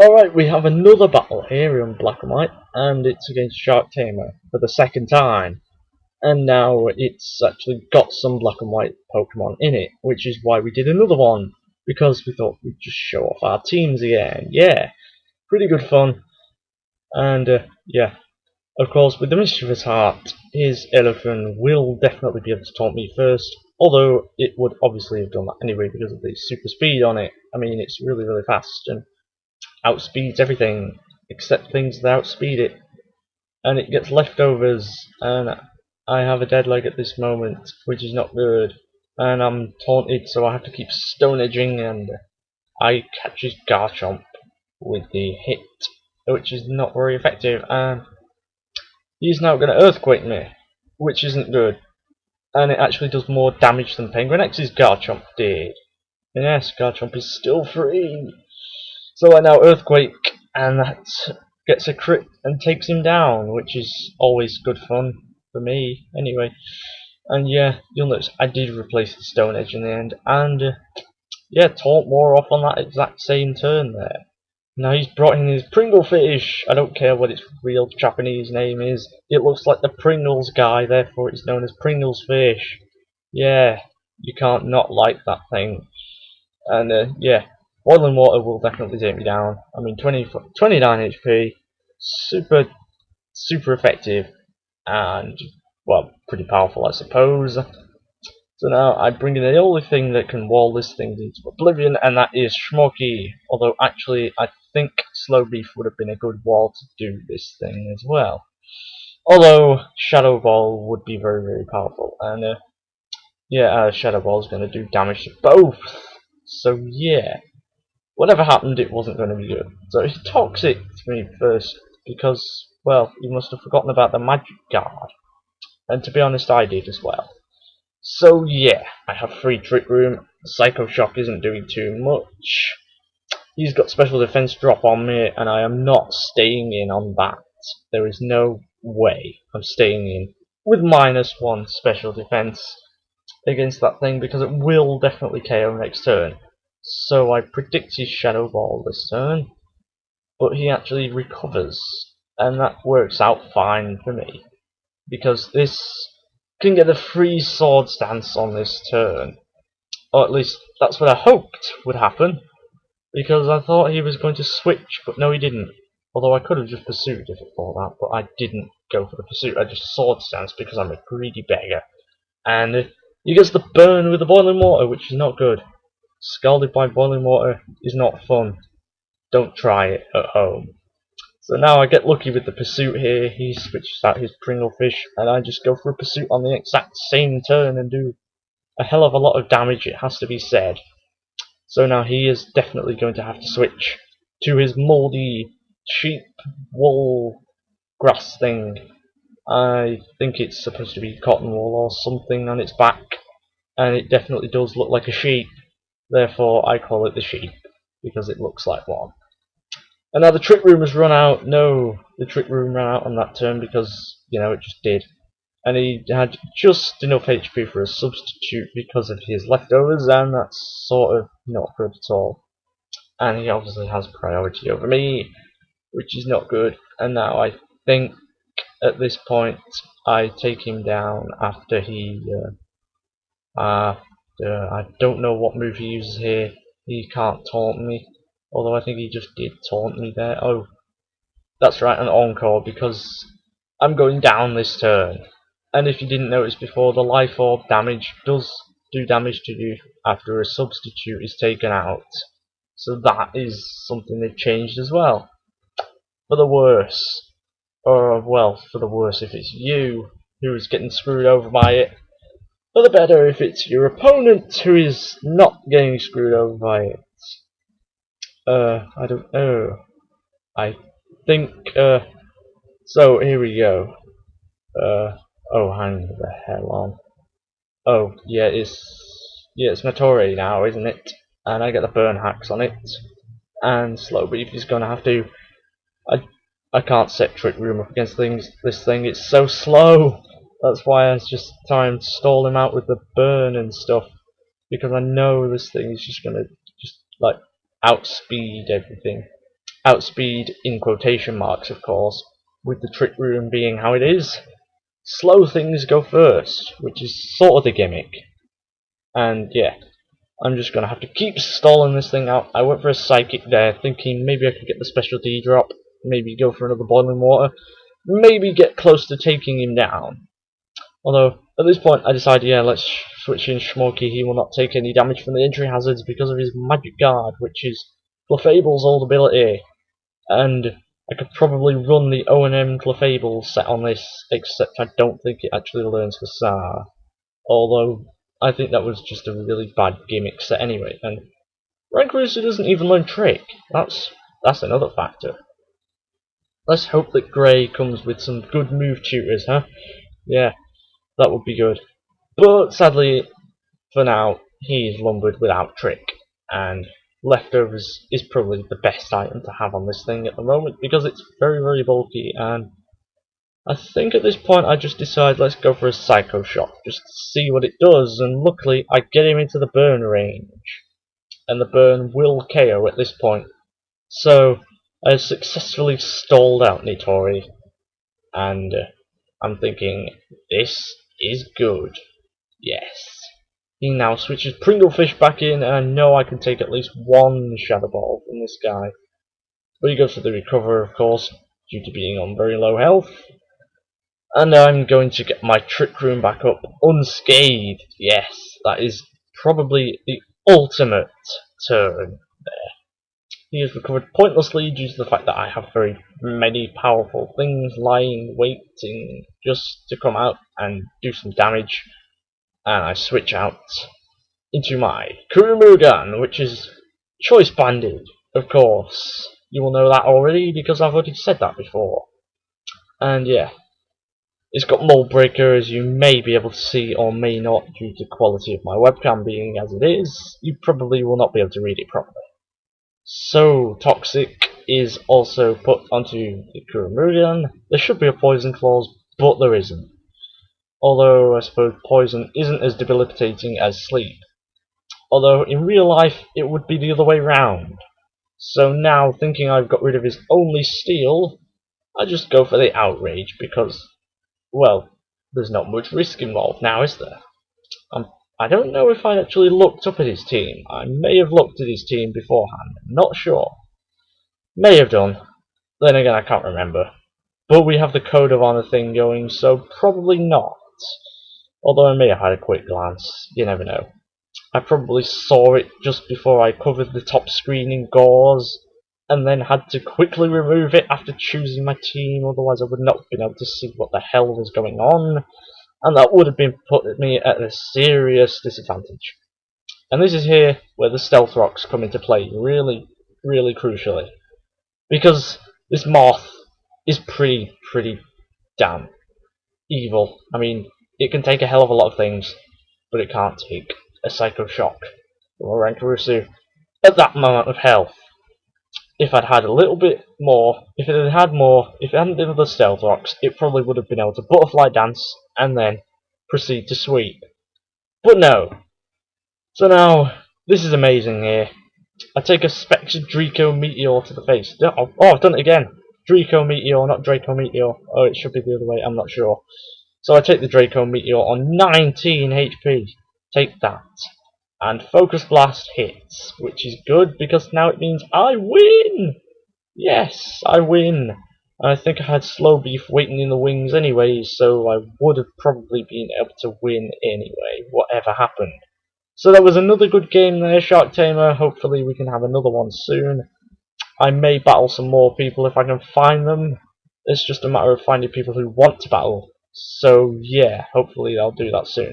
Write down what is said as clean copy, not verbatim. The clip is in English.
Alright, we have another battle here in black and white, and it's against Sharktamer for the second time. And now it's actually got some black and white Pokemon in it, which is why we did another one, because we thought we'd just show off our teams again. Yeah, pretty good fun. And yeah, of course, with the Mischievous Heart, his Elephant will definitely be able to taunt me first, although it would obviously have done that anyway because of the super speed on it. I mean, it's really fast and outspeeds everything except things that outspeed it, and it gets leftovers, and I have a dead leg at this moment, which is not good, and I'm taunted, so I have to keep stone edging, and I catch his Garchomp with the hit, which is not very effective, and he's now going to Earthquake me, which isn't good, and it actually does more damage than Penguin X's Garchomp did. And yes, Garchomp is still free. So I now Earthquake, and that gets a crit and takes him down, which is always good fun for me, anyway. And yeah, you'll notice I did replace the Stone Edge in the end, and yeah, taunt more off on that exact same turn there. Now he's brought in his Pringle Fish. I don't care what its real Japanese name is. It looks like the Pringles guy, therefore it's known as Pringles Fish. Yeah, you can't not like that thing. And yeah, Boiling Water will definitely take me down. I mean, 29 HP, super effective, and well, pretty powerful, I suppose. So now I bring in the only thing that can wall this thing into oblivion, and that is Schmorky. Although actually, I think Slow Beef would have been a good wall to do this thing as well. Although Shadow Ball would be very powerful, and yeah, Shadow Ball is going to do damage to both. So yeah, whatever happened, it wasn't going to be good. So he Toxic me first because, well, he must have forgotten about the Magic Guard, and to be honest, I did as well. So yeah, I have free Trick Room. Psycho Shock isn't doing too much. He's got special defense drop on me, and I am not staying in on that. There is no way I'm staying in with -1 special defense against that thing because it will definitely KO next turn. So I predict his Shadow Ball this turn, but he actually recovers, and that works out fine for me because this can get a free Sword Stance on this turn, or at least that's what I hoped would happen, because I thought he was going to switch, but no, he didn't. Although I could have just pursued if I thought that, but I didn't go for the pursuit. I just Sword Stance because I'm a greedy beggar, and he gets the burn with the Boiling Water, which is not good. Scalded by Boiling Water is not fun. Don't try it at home. So now I get lucky with the pursuit here. He switches out his Pringle Fish, and I just go for a pursuit on the exact same turn and do a hell of a lot of damage, it has to be said. So now he is definitely going to have to switch to his mouldy sheep wool grass thing. I think it's supposed to be cotton wool or something on its back, and it definitely does look like a sheep. Therefore, I call it the sheep because it looks like one. And now the Trick Room has run out. No, the Trick Room ran out on that turn because, you know, it just did. And he had just enough HP for a substitute because of his leftovers, and that's sort of not good at all. And he obviously has priority over me, which is not good. And now I think at this point I take him down after I don't know what move he uses here. He can't taunt me, although I think he just did taunt me there. Oh, that's right, an Encore, because I'm going down this turn. And if you didn't notice before, the Life Orb damage does do damage to you after a substitute is taken out. So that is something they've changed as well. For the worse. Or, well, for the worse if it's you who is getting screwed over by it. For the better if it's your opponent who is not getting screwed over by it. I don't know. I think, so here we go. Oh, hang the hell on. Oh, yeah, it's Matori now, isn't it? And I get the burn hacks on it. And Slow Beef is gonna have to. I can't set Trick Room up against this thing. It's so slow. That's why I just try and stall him out with the burn and stuff, because I know this thing is just gonna like outspeed everything. outspeed in quotation marks, of course, with the trick room being how it is. Slow things go first, which is sort of the gimmick. And yeah, I'm just gonna have to keep stalling this thing out. I went for a psychic there, thinking maybe I could get the special D drop, maybe go for another boiling water, maybe get close to taking him down. Although, at this point, I decided, yeah, let's switch in Schmorky. He will not take any damage from the injury hazards because of his magic guard, which is Clefable's old ability. And I could probably run the O&M Clefable set on this, except I don't think it actually learns for Sar. Although, I think that was just a really bad gimmick set anyway. And Rankarusu doesn't even learn Trick. That's another factor. Let's hope that Grey comes with some good move tutors, huh? Yeah, that would be good. But sadly, for now, he is lumbered without Trick. And Leftovers is probably the best item to have on this thing at the moment because it's very, very bulky. And I think at this point I just decide let's go for a Psycho Shock just to see what it does. And luckily, I get him into the burn range. And the burn will KO at this point. So I successfully stalled out Nitori, and I'm thinking, this is good. Yes. He now switches Pringlefish back in, and I know I can take at least one Shadow Ball from this guy. But he goes for the Recover, of course, due to being on very low health. And I'm going to get my Trick Room back up unscathed. Yes, that is probably the ultimate turn. He is recovered pointlessly due to the fact that I have very many powerful things lying waiting just to come out and do some damage. And I switch out into my Kurumugan, which is Choice Banded, of course. You will know that already because I've already said that before. And yeah, it's got Mold Breaker, as you may be able to see or may not due to the quality of my webcam being as it is. You probably will not be able to read it properly. So Toxic is also put onto the Kurumugan. There should be a Poison clause, but there isn't. Although I suppose Poison isn't as debilitating as Sleep. Although in real life it would be the other way round. So now, thinking I've got rid of his only steal, I just go for the Outrage because, well, there's not much risk involved now, is there? I don't know if I actually looked up at his team. I may have looked at his team beforehand. Not sure. May have done. Then again, I can't remember. But we have the Code of Honor thing going, so probably not. Although I may have had a quick glance. You never know. I probably saw it just before I covered the top screen in gauze, and then had to quickly remove it after choosing my team, otherwise I would not have been able to see what the hell was going on. And that would have been put me at a serious disadvantage. And this is here where the Stealth Rocks come into play, really, really crucially. Because this Moth is pretty damn evil. I mean, it can take a hell of a lot of things, but it can't take a Psycho Shock or Rankarusu at that amount of health. If I'd had a little bit more, if it hadn't been for the Stealth Rocks, it probably would have been able to Butterfly Dance and then proceed to sweep. But no. So now, this is amazing here. I take a Spectre Draco Meteor to the face. Oh, I've done it again. Draco Meteor, not Draco Meteor. Oh, it should be the other way, I'm not sure. So I take the Draco Meteor on 19 HP. Take that. And Focus Blast hits, which is good because now it means I win! Yes, I win. And I think I had Slow Beef waiting in the wings anyway, so I would have probably been able to win anyway, whatever happened. So that was another good game there, Sharktamer. Hopefully we can have another one soon. I may battle some more people if I can find them. It's just a matter of finding people who want to battle. So yeah, hopefully I'll do that soon.